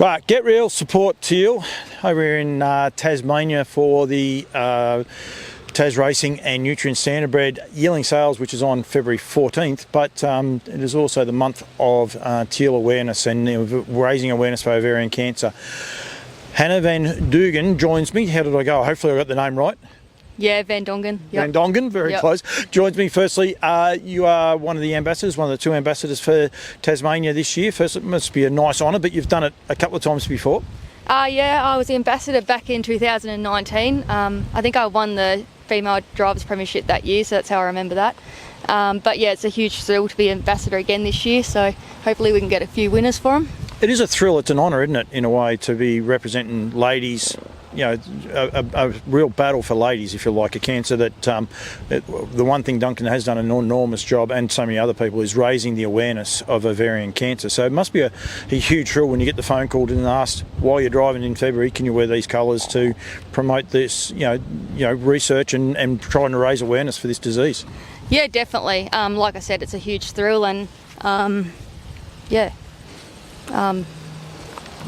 Right, Get Real, support Teal over here in Tasmania for the Tas Racing and Nutrient Standardbred yearling sales, which is on February 14th, but it is also the month of teal awareness and raising awareness for ovarian cancer. Hannah van Dongen joins me. How did I go? Hopefully I got the name right. Yeah, Van Dongen. Yep. Van Dongen, very close. Joins me. Firstly, you are one of the ambassadors, one of the two ambassadors for Tasmania this year. First, it must be a nice honour, but you've done it a couple of times before. Yeah, I was the ambassador back in 2019. I think I won the Female Drivers Premiership that year, so that's how I remember that. But yeah, it's a huge thrill to be ambassador again this year, so hopefully we can get a few winners for them. It is a thrill, it's an honour, isn't it, in a way, to be representing ladies. You know, a real battle for ladies, if you like, a cancer that the one thing Duncan has done an enormous job, and so many other people, is raising the awareness of ovarian cancer. So it must be a huge thrill when you get the phone call and asked, while you're driving in February, can you wear these colours to promote this, research and trying to raise awareness for this disease? Yeah, definitely. Like I said, it's a huge thrill, and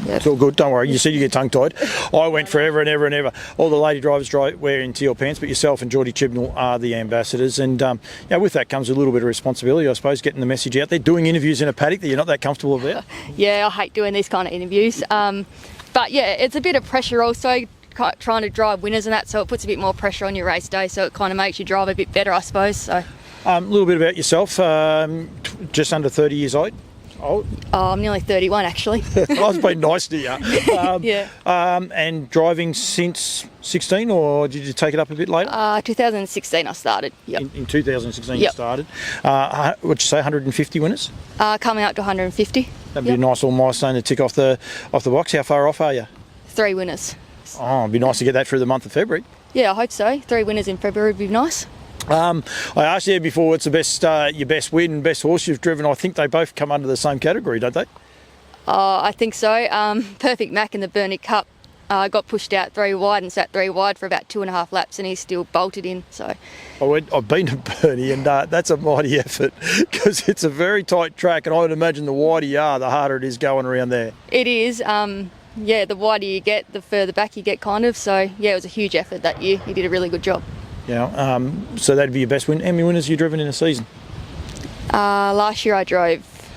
It's all good, don't worry. You said you get tongue-tied. I went forever and ever and ever. All the lady drivers wearing teal pants, but yourself and Geordie Chibnall are the ambassadors. And with that comes a little bit of responsibility, I suppose, getting the message out there, doing interviews in a paddock that you're not that comfortable about. Yeah, I hate doing these kind of interviews. But yeah, it's a bit of pressure also, trying to drive winners and that, so it puts a bit more pressure on your race day, so it kind of makes you drive a bit better, I suppose. So, a little bit about yourself, just under 30 years old. Oh, I'm nearly 31 actually. I was being nice to you. Yeah. And driving since 16, or did you take it up a bit later? 2016 I started. Yep. In 2016 you started. What'd you say, 150 winners? Coming up to 150. That'd be a nice little milestone to tick off the box. How far off are you? 3 winners. Oh, it'd be nice to get that through the month of February. Yeah, I hope so. 3 winners in February would be nice. I asked you before, what's the best, your best win and best horse you've driven? I think they both come under the same category, don't they? I think so. Perfect Mac in the Burnie Cup got pushed out 3 wide and sat 3 wide for about 2.5 laps, and he still bolted in. So I've been to Burnie, and that's a mighty effort because it's a very tight track, and I would imagine the wider you are, the harder it is going around there. It is. Yeah, the wider you get, the further back you get, kind of. So yeah, it was a huge effort that year. He did a really good job. Yeah, so that'd be your best win. How many winners have you driven in a season? Last year I drove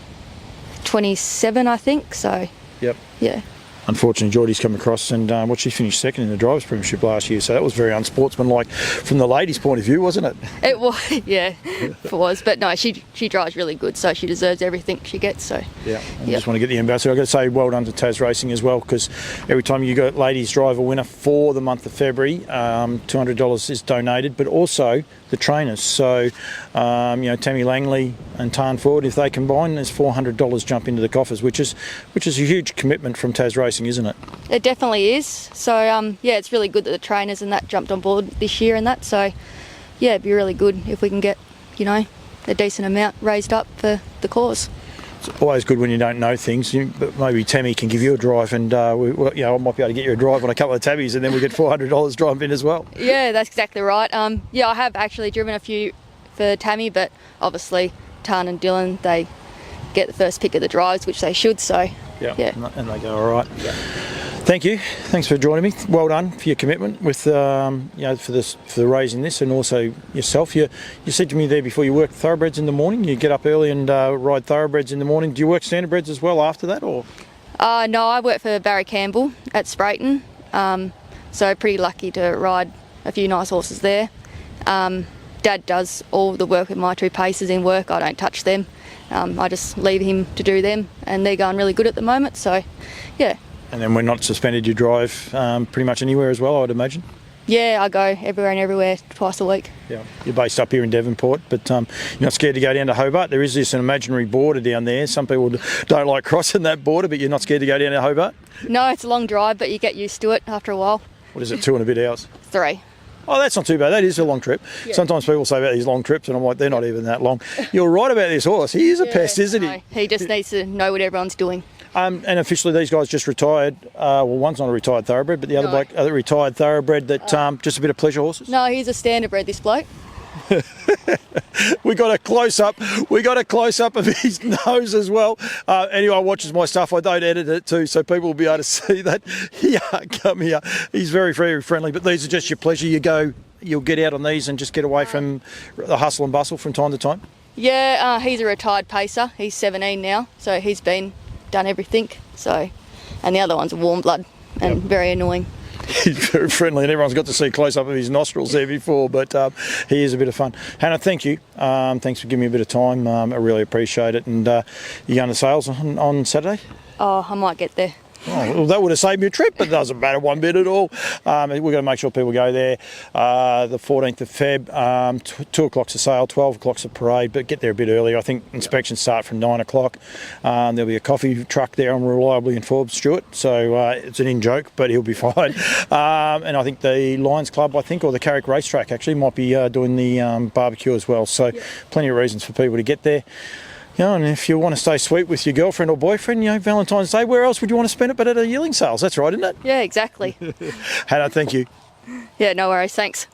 27, I think. So. Yep. Yeah. Unfortunately, Geordie's come across and she finished second in the Drivers' Premiership last year, so that was very unsportsmanlike from the ladies' point of view, wasn't it? It was, yeah, it was. But no, she drives really good, so she deserves everything she gets. So yeah, I just want to get the ambassador. I've got to say well done to Tas Racing as well, because every time you got ladies drive a winner for the month of February, $200 is donated, but also the trainers. So, Tammy Langley and Tarn Ford, if they combine, there's $400 jump into the coffers, which is a huge commitment from Tas Racing, isn't it? It definitely is. So, yeah, it's really good that the trainers and that jumped on board this year and that. So, yeah, it'd be really good if we can get, a decent amount raised up for the cause. It's always good when you don't know things, but maybe Tammy can give you a drive, and I might be able to get you a drive on a couple of tabbies, and then we get $400 drive in as well. Yeah, that's exactly right. Yeah, I have actually driven a few for Tammy, but obviously Tarn and Dylan, they get the first pick of the drives, which they should. So yeah, and they go all right. Yeah. Thank you. Thanks for joining me. Well done for your commitment with for raising this, and also yourself. You said to me there before, you work thoroughbreds in the morning. You get up early and ride thoroughbreds in the morning. Do you work standardbreds as well after that, or? No, I work for Barry Campbell at Sprayton, so pretty lucky to ride a few nice horses there. Dad does all the work with my 2 paces in work. I don't touch them. I just leave him to do them, and they're going really good at the moment. So, yeah. And then when not suspended, you drive pretty much anywhere as well, I would imagine? Yeah, I go everywhere and everywhere twice a week. Yeah, you're based up here in Devonport, but you're not scared to go down to Hobart. There is this an imaginary border down there. Some people don't like crossing that border, but you're not scared to go down to Hobart? No, it's a long drive, but you get used to it after a while. What is it, 2 and a bit hours? 3. Oh, that's not too bad. That is a long trip. Yeah. Sometimes people say about these long trips, and I'm like, they're not even that long. You're right about this horse. He is a pest, isn't he? He just needs to know what everyone's doing. And officially, these guys just retired. One's not a retired thoroughbred, but the other bloke, retired thoroughbred. That just a bit of pleasure horses. No, he's a standardbred. This bloke. We got a close up. We got a close up of his nose as well. Anyone watches my stuff, I don't edit it too, so people will be able to see that. Yeah, come here. He's very, very friendly. But these are just your pleasure. You'll get out on these and just get away from the hustle and bustle from time to time. Yeah, he's a retired pacer. He's 17 now, so he's done everything. So, and the other one's a warm blood and very annoying. He's very friendly, and everyone's got to see a close-up of his nostrils there before, but he is a bit of fun. Hannah, thank you. Thanks for giving me a bit of time. I really appreciate it. And you going to sales on Saturday? Oh, I might get there. Oh, well, that would have saved me a trip, but it doesn't matter one bit at all. We're going to make sure people go there. The 14th of Feb, 2 o'clock's a sale, 12 o'clock's a parade, but get there a bit earlier. I think inspections start from 9 o'clock. There'll be a coffee truck there, I'm reliably informed, Stuart, so it's an in-joke, but he'll be fine. And I think the Lions Club, or the Carrick Racetrack actually, might be doing the barbecue as well, so plenty of reasons for people to get there. And if you want to stay sweet with your girlfriend or boyfriend, Valentine's Day, where else would you want to spend it but at a yearling sales? That's right, isn't it? Yeah, exactly. Hannah, thank you. Yeah, no worries. Thanks.